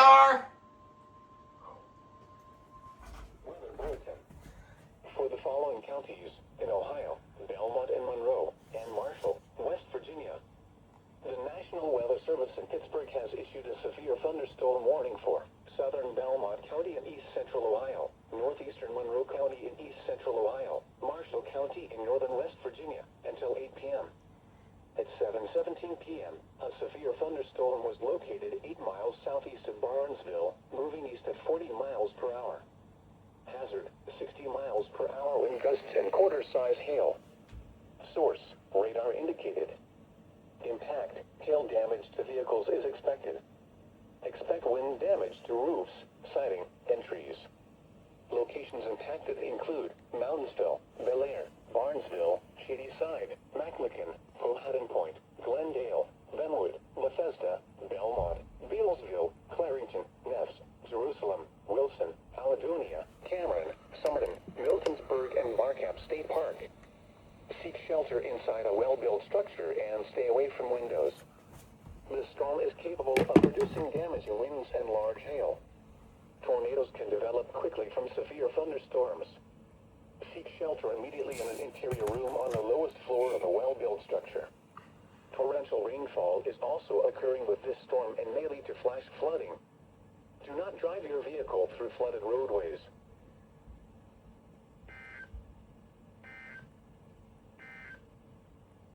are. Weather bulletin. For the following counties in Ohio, Belmont and Monroe, and Marshall, West Virginia, the National Weather Service in Pittsburgh has issued a severe thunderstorm warning for southern Belmont County in east central Ohio, northeastern Monroe County in east central Ohio, Marshall County in northern West Virginia until 8 p.m. At 7:17 p.m., a severe thunderstorm was located 8 miles southeast of Barnesville, moving east at 40 miles per hour. Hazard, 60 miles per hour wind gusts and quarter-size hail. Source, radar indicated. Impact, hail damage to vehicles is expected. Expect wind damage to roofs, siding, and trees. Locations impacted include Moundsville, Bel Air, Barnesville, Shadyside, McMicken, Powhatan Point, Glendale, Benwood, Bethesda, Belmont, Bealsville, Clarington, Neff, Jerusalem, Wilson, Alledonia, Cameron, Somerton, Miltonsburg, and Barcap State Park. Seek shelter inside a well-built structure and stay away from windows. The storm is capable of producing damaging winds and large hail. Tornadoes can develop quickly from severe thunderstorms. Seek shelter immediately in an interior room on the lowest floor of a well-built structure. Torrential rainfall is also occurring with this storm and may lead to flash flooding. Do not drive your vehicle through flooded roadways.